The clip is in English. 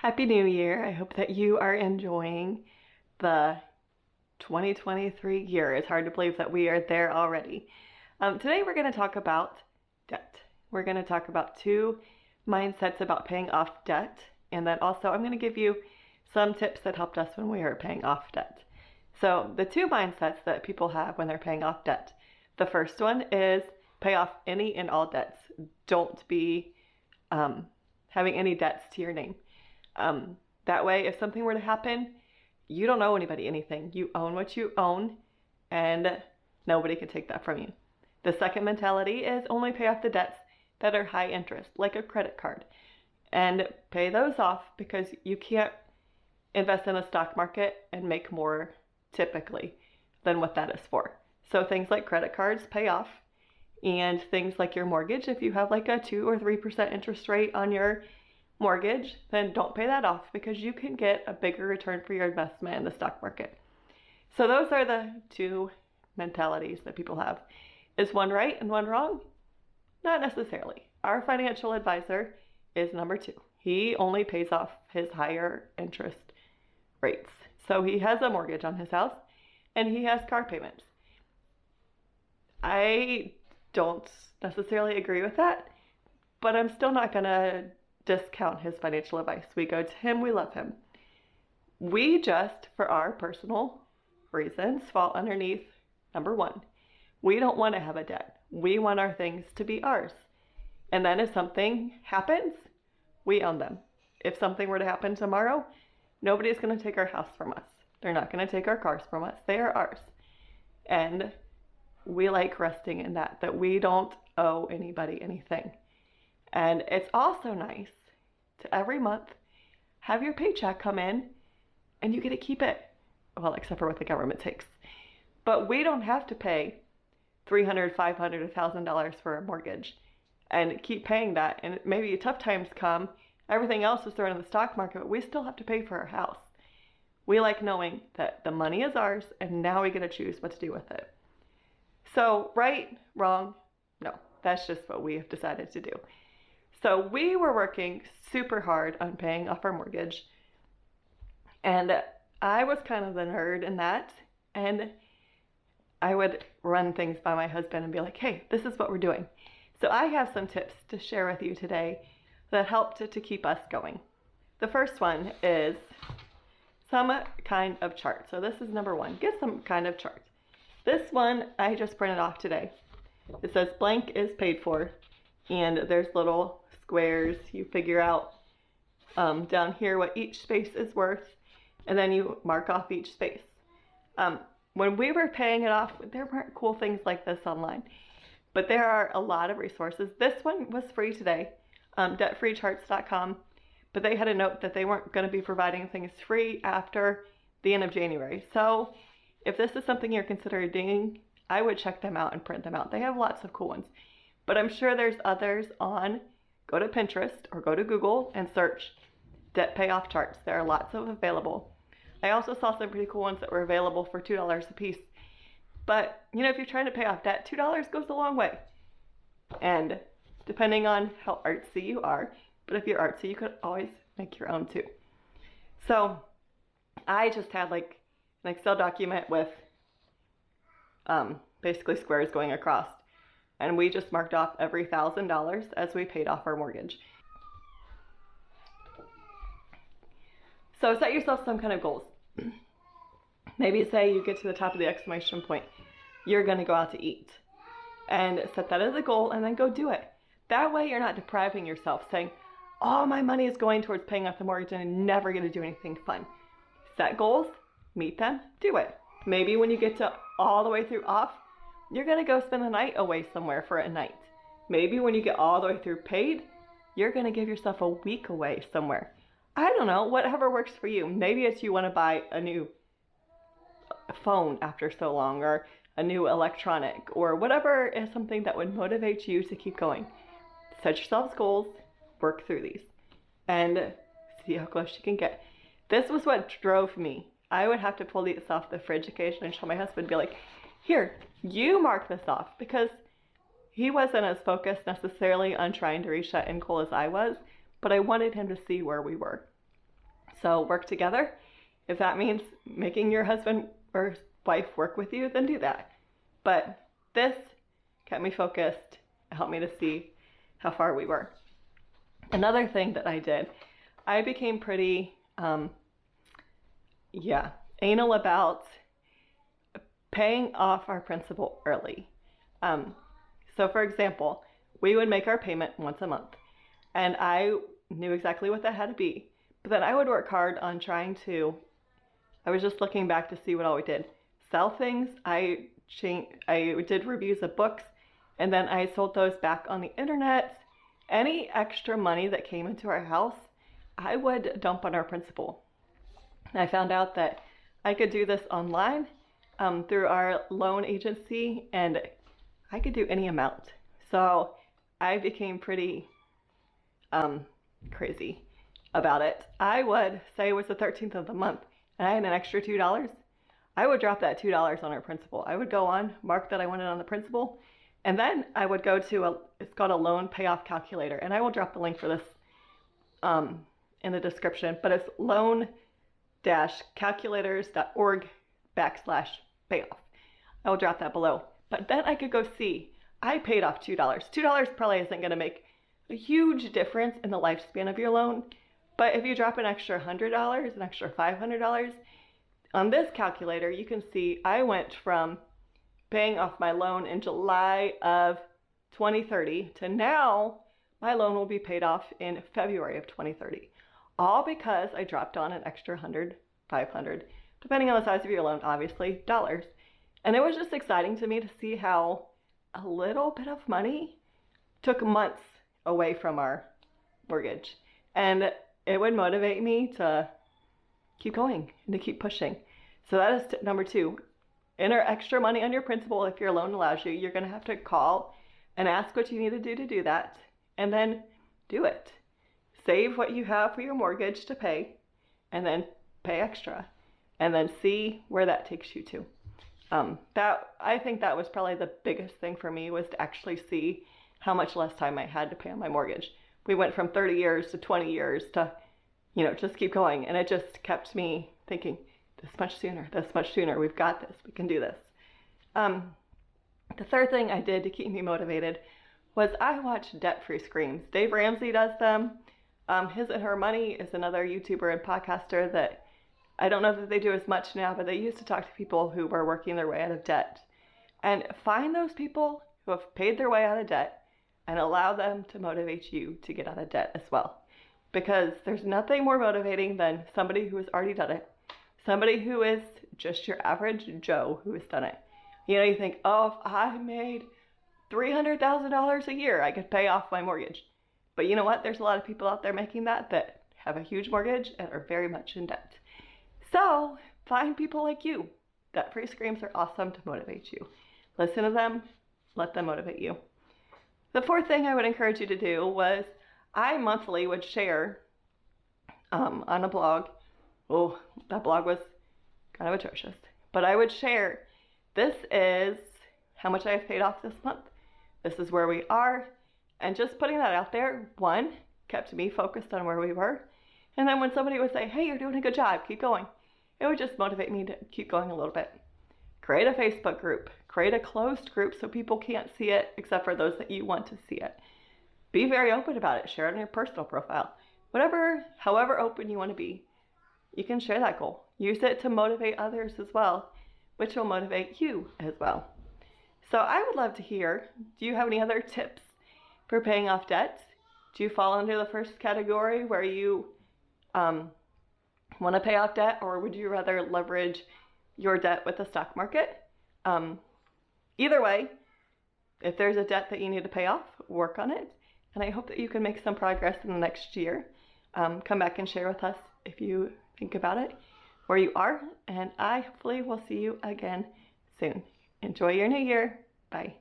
Happy New Year. I hope that you are enjoying the 2023 year. It's hard to believe that we are there already. Today we're going to talk about debt. We're going to talk about two mindsets about paying off debt, and then also I'm going to give you some tips that helped us when we were paying off debt. So the two mindsets that people have when they're paying off debt. The first one is pay off any and all debts. Don't be having any debts to your name. That way, if something were to happen, you don't owe anybody anything. You own what you own, and nobody can take that from you. The second mentality is only pay off the debts that are high interest, like a credit card, and pay those off because you can't invest in the stock market and make more typically than what that is for. So things like credit cards pay off, and things like your mortgage, if you have like a 2 or 3% interest rate on your mortgage, then don't pay that off because you can get a bigger return for your investment in the stock market. So those are the two mentalities that people have. Is one right and one wrong? Not necessarily. Our financial advisor is number 2. He only pays off his higher interest rates. So he has a mortgage on his house and he has car payments. I don't necessarily agree with that, but I'm still not going to discount his financial advice. We go to him, we love him. We just, for our personal reasons, fall underneath number 1. We don't want to have a debt. We want our things to be ours. And then if something happens, we own them. If something were to happen tomorrow, nobody's going to take our house from us. They're not going to take our cars from us. They are ours. And we like resting in that we don't owe anybody anything. And it's also nice to every month have your paycheck come in and you get to keep it. Well, except for what the government takes. But we don't have to pay $300, $500, $1,000 for a mortgage and keep paying that. And maybe tough times come, everything else is thrown in the stock market, but we still have to pay for our house. We like knowing that the money is ours and now we get to choose what to do with it. So right, wrong, no, that's just what we have decided to do. So we were working super hard on paying off our mortgage, and I was kind of the nerd in that, and I would run things by my husband and be like, hey, this is what we're doing. So I have some tips to share with you today that helped to keep us going. The first one is some kind of chart. So this is number 1, get some kind of chart. This one I just printed off today. It says blank is paid for, and there's little squares. You figure out down here what each space is worth, and then you mark off each space. When we were paying it off, there weren't cool things like this online, but there are a lot of resources. This one was free today, debtfreecharts.com, but they had a note that they weren't going to be providing things free after the end of January. So if this is something you're considering doing, I would check them out and print them out. They have lots of cool ones, but I'm sure there's others on. Go to Pinterest or go to Google and search debt payoff charts. There are lots of available. I also saw some pretty cool ones that were available for $2 a piece. But, you know, if you're trying to pay off debt, $2 goes a long way. And depending on how artsy you are, but if you're artsy, you could always make your own too. So I just had like an Excel document with basically squares going across. And we just marked off every $1,000 as we paid off our mortgage. So set yourself some kind of goals. Maybe say you get to the top of the exclamation point. You're going to go out to eat. And set that as a goal and then go do it. That way you're not depriving yourself saying, all my money is going towards paying off the mortgage and I'm never going to do anything fun. Set goals, meet them, do it. Maybe when you get to all the way through off, you're going to go spend a night away somewhere for a night. Maybe when you get all the way through paid, you're going to give yourself a week away somewhere. I don't know, whatever works for you. Maybe it's you want to buy a new phone after so long, or a new electronic, or whatever is something that would motivate you to keep going. Set yourselves goals, work through these, and see how close you can get. This was what drove me. I would have to pull these off the fridge occasionally and show my husband, be like, here, you mark this off, because he wasn't as focused necessarily on trying to reach that end goal as I was, but I wanted him to see where we were. So work together. If that means making your husband or wife work with you, then do that. But this kept me focused, helped me to see how far we were. Another thing that I did, I became pretty, anal about paying off our principal early. So for example, we would make our payment once a month, and I knew exactly what that had to be. But then I would work hard on I was just looking back to see what all we did. Sell things. I did reviews of books, and then I sold those back on the internet. Any extra money that came into our house, I would dump on our principal. I found out that I could do this online through our loan agency, and I could do any amount. So I became pretty crazy about it. I would say it was the 13th of the month and I had an extra $2. I would drop that $2 on our principal. I would go on, mark that I wanted on the principal, and then I would go to it's called a loan payoff calculator, and I will drop the link for this in the description, but it's loan-calculators.org/payoff. I will drop that below. But then I could go see, I paid off $2. $2 probably isn't going to make a huge difference in the lifespan of your loan, but if you drop an extra $100, an extra $500, on this calculator, you can see I went from paying off my loan in July of 2030 to now my loan will be paid off in February of 2030. All because I dropped on an extra 100, 500, depending on the size of your loan, obviously, dollars. And it was just exciting to me to see how a little bit of money took months away from our mortgage. And it would motivate me to keep going and to keep pushing. So that is number 2. Enter extra money on your principal if your loan allows you. You're going to have to call and ask what you need to do that, and then do it. Save what you have for your mortgage to pay, and then pay extra, and then see where that takes you to. I think that was probably the biggest thing for me, was to actually see how much less time I had to pay on my mortgage. We went from 30 years to 20 years to, just keep going. And it just kept me thinking, this much sooner, we've got this, we can do this. The third thing I did to keep me motivated was I watched Debt-Free Screams. Dave Ramsey does them. His and Her Money is another YouTuber and podcaster that I don't know that they do as much now, but they used to talk to people who were working their way out of debt. And find those people who have paid their way out of debt and allow them to motivate you to get out of debt as well. Because there's nothing more motivating than somebody who has already done it. Somebody who is just your average Joe who has done it. You think, oh, if I made $300,000 a year, I could pay off my mortgage. But you know what? There's a lot of people out there making that have a huge mortgage and are very much in debt. So find people like you. Debt-Free Screams are awesome to motivate you. Listen to them. Let them motivate you. The fourth thing I would encourage you to do was I monthly would share on a blog. Oh, that blog was kind of atrocious. But I would share, this is how much I have paid off this month. This is where we are. And just putting that out there, one, kept me focused on where we were. And then when somebody would say, hey, you're doing a good job, keep going, it would just motivate me to keep going a little bit. Create a Facebook group. Create a closed group so people can't see it except for those that you want to see it. Be very open about it. Share it on your personal profile. However open you want to be, you can share that goal. Use it to motivate others as well, which will motivate you as well. So I would love to hear, do you have any other tips for paying off debt? Do you fall under the first category where you want to pay off debt, or would you rather leverage your debt with the stock market? Either way, if there's a debt that you need to pay off, work on it. And I hope that you can make some progress in the next year. Come back and share with us if you think about it, where you are. And I hopefully will see you again soon. Enjoy your new year. Bye.